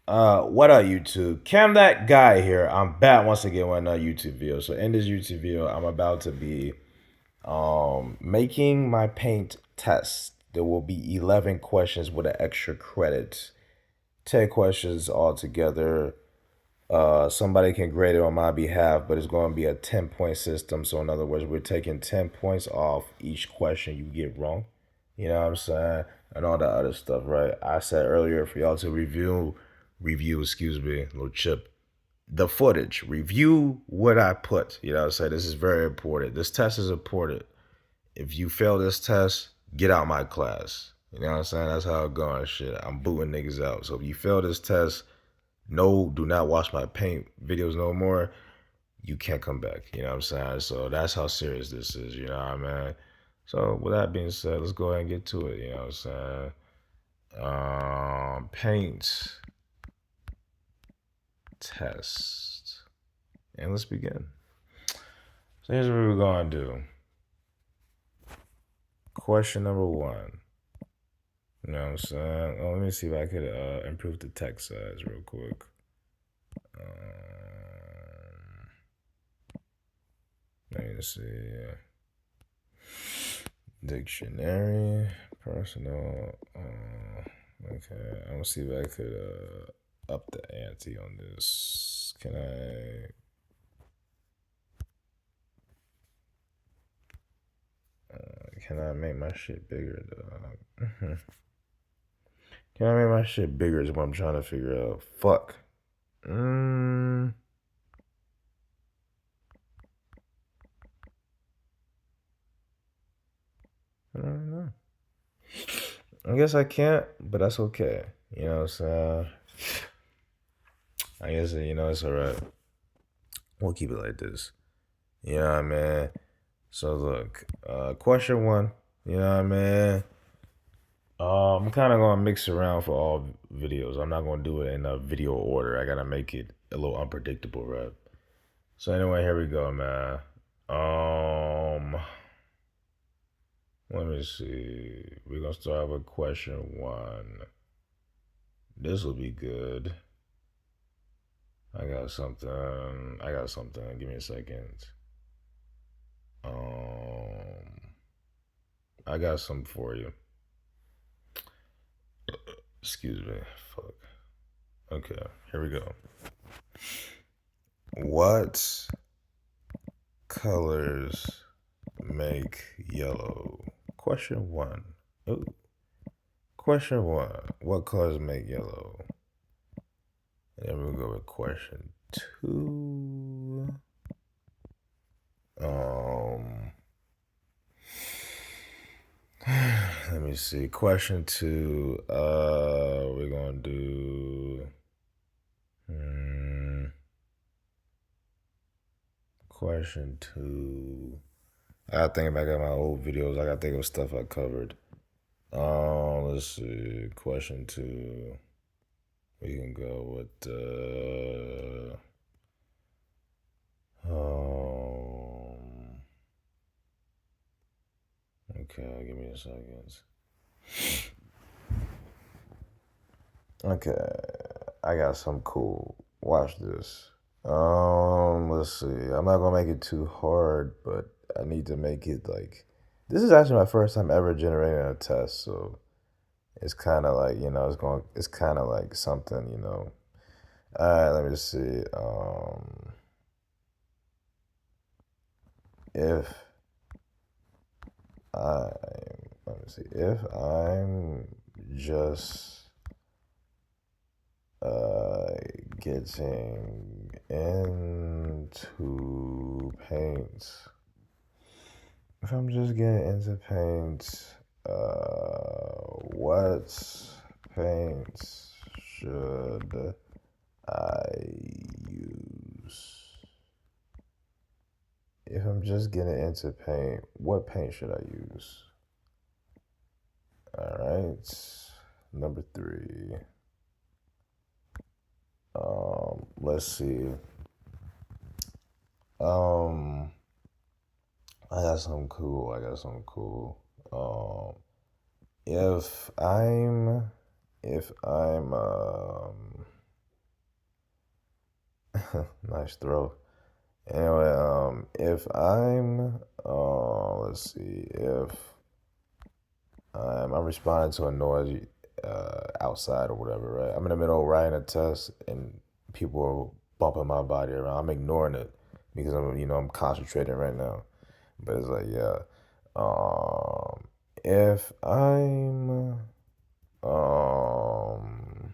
What up, YouTube? Cam, that guy here. I'm back once again with another YouTube video. So in this YouTube video, I'm about to be making my paint test. There will be 11 questions with an extra credit. 10 questions altogether. Somebody can grade it on my behalf, but it's going to be a 10-point system. So in other words, we're taking 10 points off each question you get wrong. You know what I'm saying? And all that other stuff, right? I said earlier for y'all to review, excuse me, little chip, the footage. Review what I put. You know what I'm saying? This is very important. This test is important. If you fail this test, get out my class. You know what I'm saying? That's how it going. Shit, I'm booting niggas out. So if you fail this test, no, do not watch my paint videos no more. You can't come back. You know what I'm saying? So that's how serious this is. You know what I mean? So with that being said, let's go ahead and get to it. You know what I'm saying? Paint test. And let's begin. So here's what we're going to do. Question number one. You know what I'm saying? Oh, let me see if I could improve the text size real quick. Let me see. Dictionary, personal. Okay, I'm gonna see if I could up the ante on this. Can I make my shit bigger though? Can I make my shit bigger is what I'm trying to figure out. Fuck. I don't know. I guess I can't, but that's okay. You know what I'm saying? I guess, it's alright. We'll keep it like this. You know what I mean? So look, question one, you know what I mean? I'm kind of gonna mix around for all videos. I'm not gonna do it in a video order. I gotta make it a little unpredictable, right? So anyway, here we go, man. Let me see. We're gonna start with question one. This will be good. I got something. Give me a second. I got something for you. Excuse me. Fuck. Okay, here we go. What colors make yellow? Question one. Ooh. Question one. What colors make yellow? And then we'll go with question two. Let me see. Question two. We're gonna do. Question two. I gotta think back at my old videos. I gotta think of stuff I covered. Let's see. Question two. We can go with okay, give me a second. Okay, I got some cool. Watch this. Let's see. I'm not gonna make it too hard, but I need to make it like. This is actually my first time ever generating a test, so it's kind of like it's kind of like something. All right, let me see. If I let me see if I'm just getting into paint. If I'm just getting into paint, what paint should I use? If I'm just getting into paint, what paint should I use? All right, number three. Let's see. I got something cool. If I'm Nice throw. Anyway, if I'm, let's see, if I'm responding to a noise outside or whatever, right? I'm in the middle of writing a test and people are bumping my body around. I'm ignoring it because I'm concentrating right now. But it's like, yeah, if I'm, um,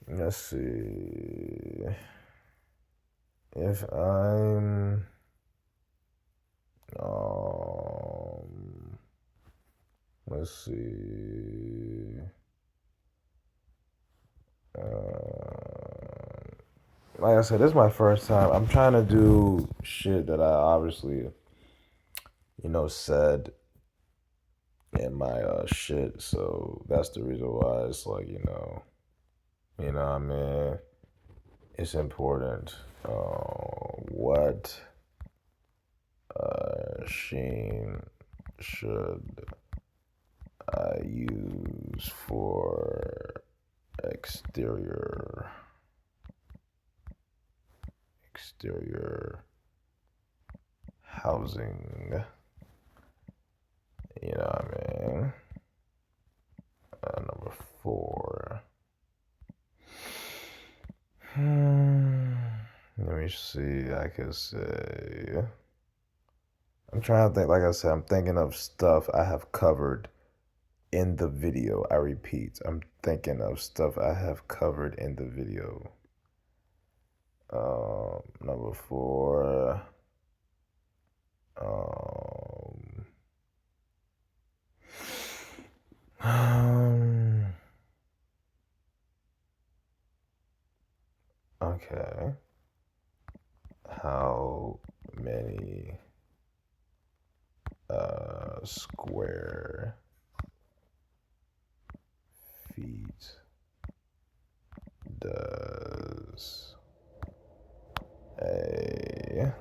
let's see, if I'm, um, let's see. Like I said, this is my first time. I'm trying to do shit that I obviously, said in my shit. So that's the reason why it's like, what I mean? It's important. What sheen should I use for exterior housing? You know what I mean? Number 4. Let me see. I could say. I'm trying to think. Like I said, I'm thinking of stuff I have covered in the video. I repeat, I'm thinking of stuff I have covered in the video. Number 4. Okay. How many square feet does a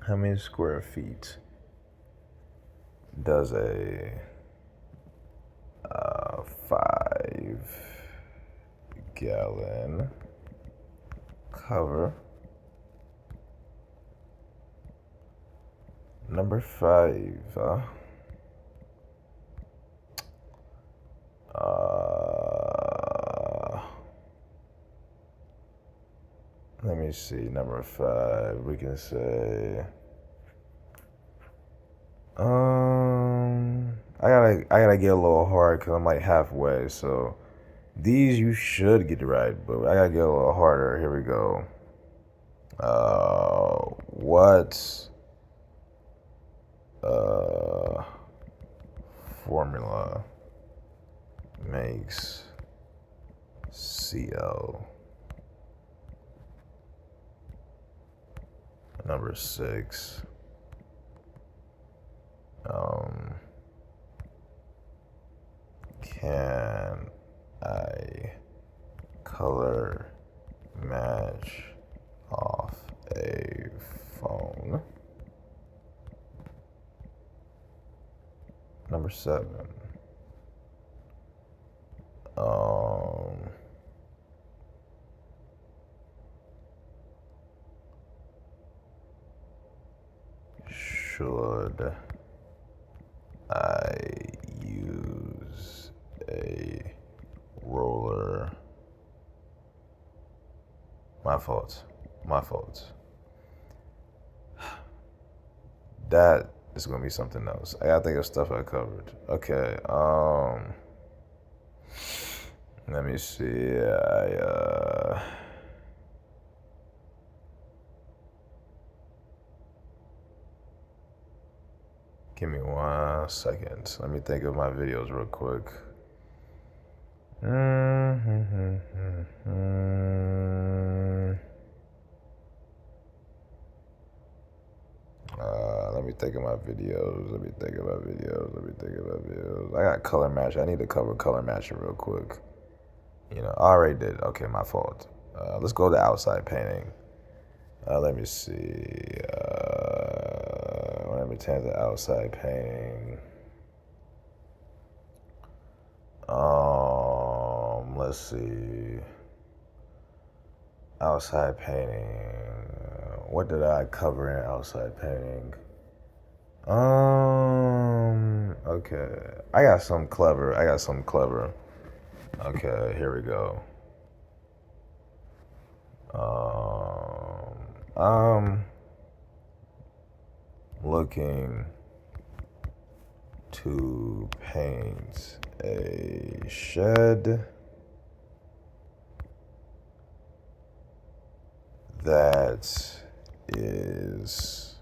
how many square feet does a 5-gallon cover? Number 5. Let me see. Number 5. We can say. I gotta get a little hard because I'm like halfway. So these you should get right, but I gotta get a little harder. Here we go. What formula makes Cl? Number 6. Can I color match off a phone? Number 7. Should I use a roller? My fault. That is gonna be something else. I gotta think of stuff I covered. Okay. Let me see. Give me 1 second. Let me think of my videos real quick. Let me think of my videos. I got color match. I need to cover color matching real quick. I already did. Okay, my fault. Let's go to outside painting. Let me see. Let me turn to outside painting. Let's see. Outside painting. What did I cover in outside painting? Okay. I got some clever. Okay, here we go. I'm looking to paint a shed that is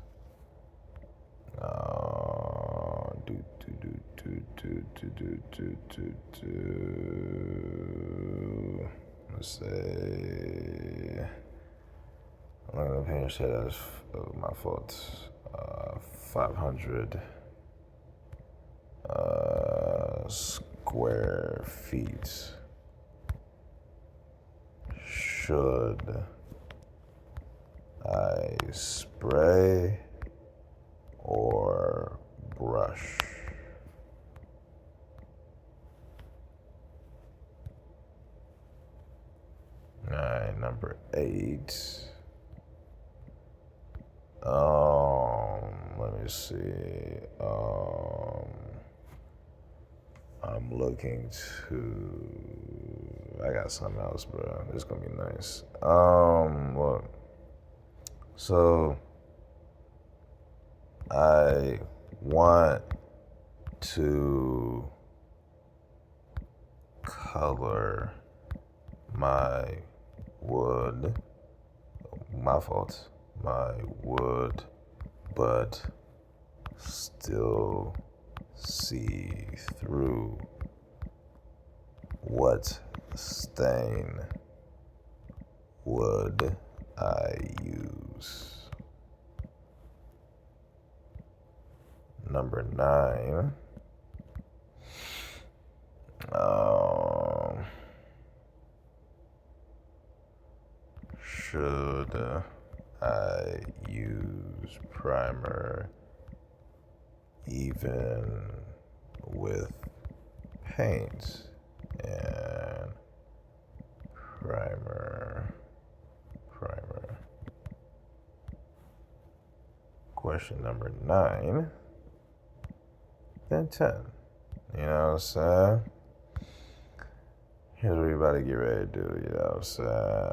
let's say I'm gonna paint a shed that is my fault. 500 square feet. Should I spray or brush? All right, number 8. Let me see. I'm looking to. I got something else, bro. This is gonna be nice. Look. So I want to color my wood. My fault. My wood, but still see through. What stain would I use? Number 9. Should I use primer even with paint? And primer. Question number 9. Then 10. You know what I'm saying? Here's what we about to get ready to do, you know what I'm saying?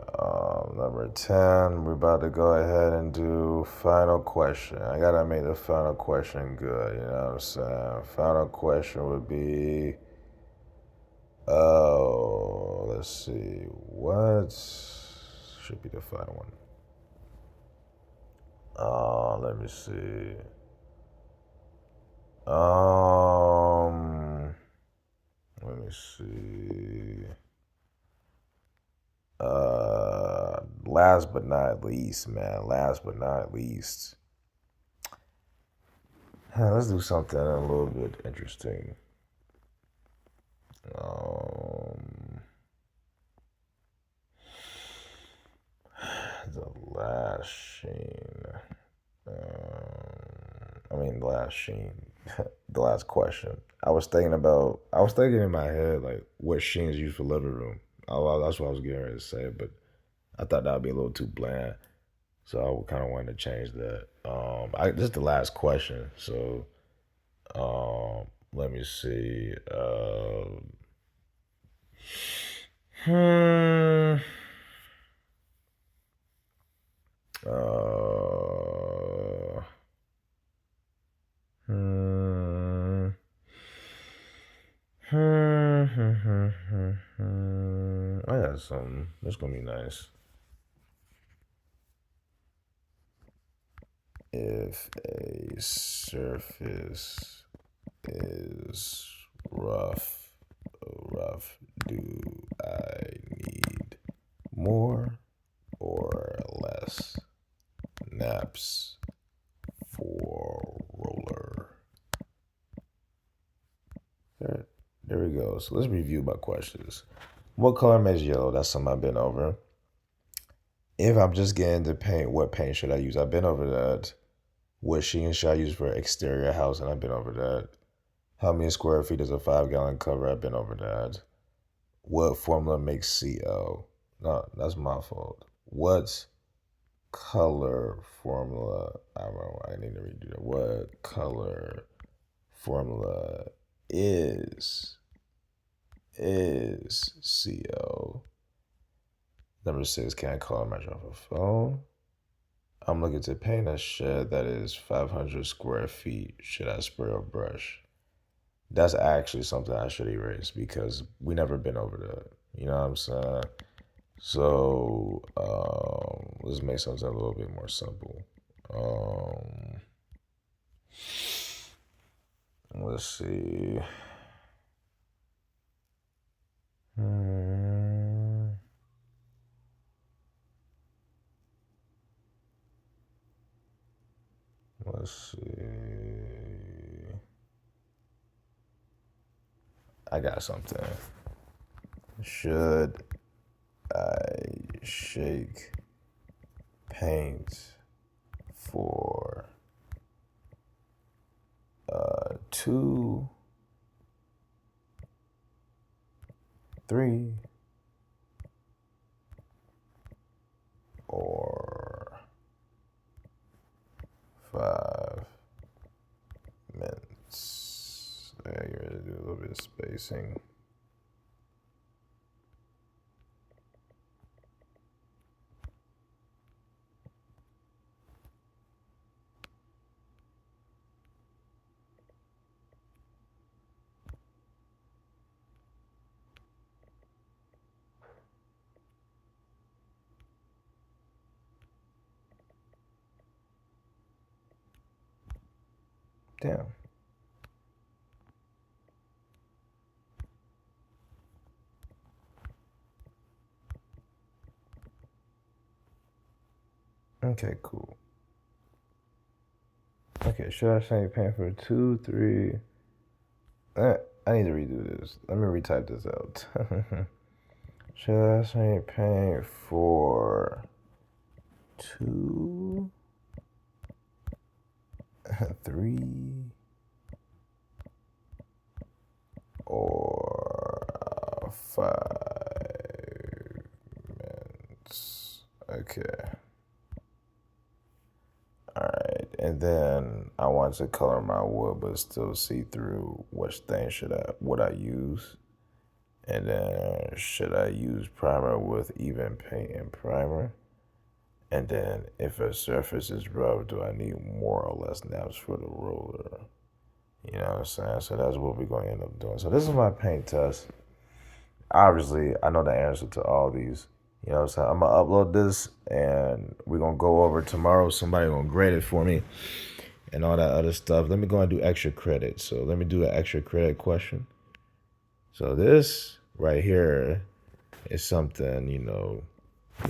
Number 10, we're about to go ahead and do final question. I gotta make the final question good, you know what I'm saying? Final question would be, let's see, what should be the final one? Let me see. Let me see. Last but not least, man. Last but not least. Let's do something a little bit interesting. The last sheen. The last sheen. The last question. I was thinking in my head, like, what sheen is used for living room. That's what I was getting ready to say, but I thought that would be a little too bland. So I kind of wanted to change that. This is the last question. So, let me see. Hmm. Hmm. I got something. That's gonna be nice. If a surface is rough, do I need more or less naps for roller? There we go. So let's review my questions. What color makes yellow? That's something I've been over. If I'm just getting to paint, what paint should I use? I've been over that. What sheen should I use for exterior house? And I've been over that. How many square feet is a 5-gallon cover? I've been over that. What formula makes Cl? No, that's my fault. What color formula? I don't know. I need to redo that. What color formula is Cl? Number 6. Can I call a match off a phone? I'm looking to paint a shed that is 500 square feet. Should I spray or brush? That's actually something I should erase because we never been over that. You know what I'm saying? So let's make something a little bit more simple. Um, let's see. Hmm, let's see. I got something. Should I shake paint for 2, 3, or 5 minutes? Yeah, you ready to do a little bit of spacing. Damn. Okay, cool. Okay, should I say paint for 2, 3? I need to redo this. Let me retype this out. Should I say paint for 2, 3, or 5 minutes? Okay. Alright, and then I want to color my wood but still see through. Which thing would I use? And then should I use primer with even paint and primer? And then if a surface is rough, do I need more or less naps for the roller? You know what I'm saying? So that's what we're going to end up doing. So this is my paint test. Obviously, I know the answer to all these. You know what I'm saying? I'm going to upload this and we're going to go over tomorrow. Somebody going to grade it for me and all that other stuff. Let me go and do extra credit. So let me do an extra credit question. So this right here is something,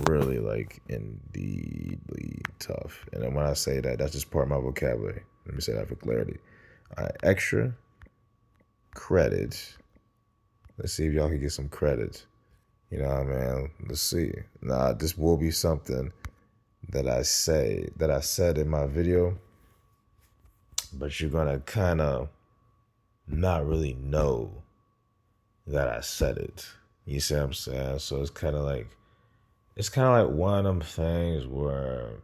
really like indeedly tough. And then when I say that, that's just part of my vocabulary. Let me say that for clarity. Extra credits. Let's see if y'all can get some credits. You know what I mean? Let's see. Nah, this will be something that I said in my video, but you're gonna kind of not really know that I said it. You see what I'm saying? So it's kind of like one of them things where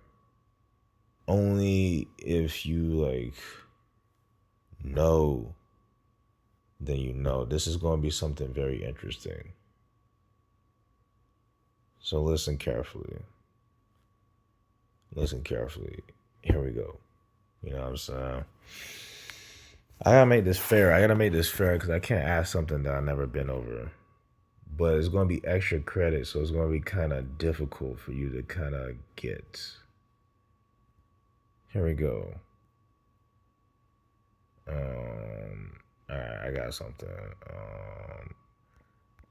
only if you like know, then you know. This is going to be something very interesting. So listen carefully. Listen carefully. Here we go. You know what I'm saying? I gotta make this fair. Because I can't ask something that I've never been over. But it's going to be extra credit, so it's going to be kind of difficult for you to kind of get. Here we go. All right, I got something.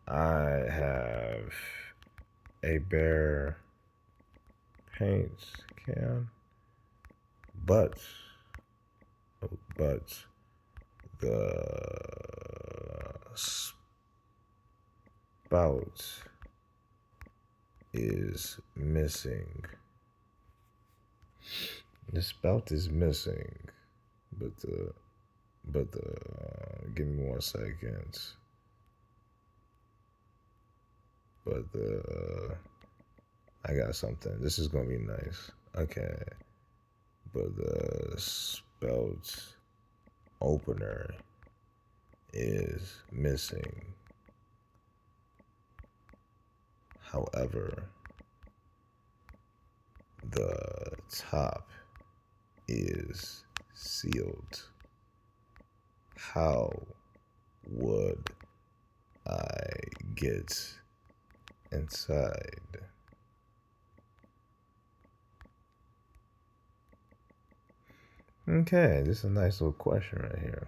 I have a bare paint can, but the spout is missing. The spout is missing, but the, give me 1 second. But I got something. This is gonna be nice. Okay, but the spelt opener is missing. However, the top is sealed. How would I get inside? Okay, this is a nice little question right here.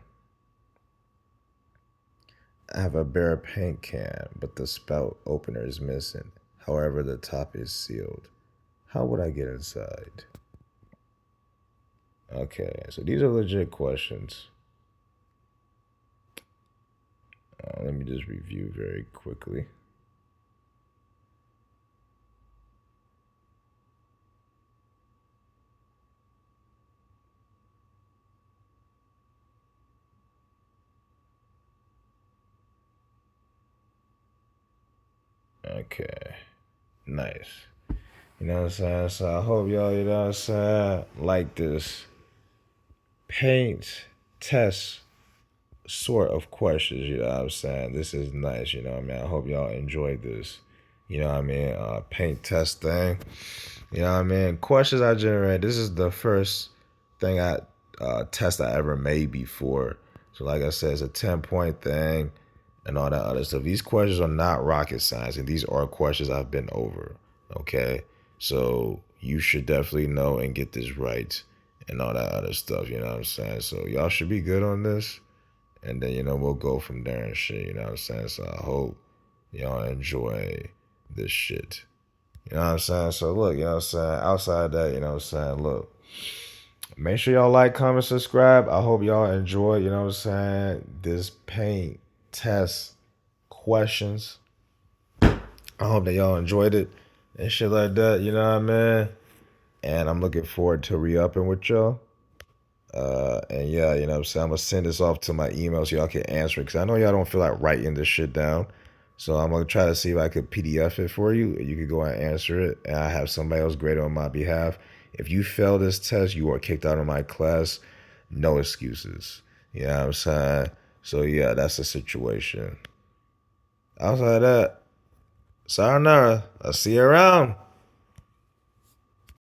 I have a bare paint can, but the spout opener is missing. However, the top is sealed. How would I get inside? Okay, so these are legit questions. Let me just review very quickly. Okay, nice. You know what I'm saying? So I hope y'all, you know what I'm saying, like this paint test sort of questions, you know what I'm saying? This is nice, you know what I mean? I hope y'all enjoyed this. You know what I mean? Paint test thing. You know what I mean? Questions I generate. This is the first thing test I ever made before. So like I said, it's a 10-point thing and all that other stuff. These questions are not rocket science, and these are questions I've been over. Okay? So you should definitely know and get this right and all that other stuff, you know what I'm saying? So y'all should be good on this. And then, we'll go from there and shit, you know what I'm saying? So I hope y'all enjoy this shit. You know what I'm saying? So look, you know what I'm saying? Outside that, you know what I'm saying? Look, make sure y'all like, comment, subscribe. I hope y'all enjoy, you know what I'm saying, this paint test questions. I hope that y'all enjoyed it and shit like that, you know what I mean? And I'm looking forward to re-upping with y'all. And yeah, you know what I'm saying? I'm gonna send this off to my email so y'all can answer it. Cause I know y'all don't feel like writing this shit down. So I'm gonna try to see if I could PDF it for you. You could go and answer it. And I have somebody else grade on my behalf. If you fail this test, you are kicked out of my class. No excuses. You know what I'm saying? So yeah, that's the situation. Outside that, sayonara. I'll see you around.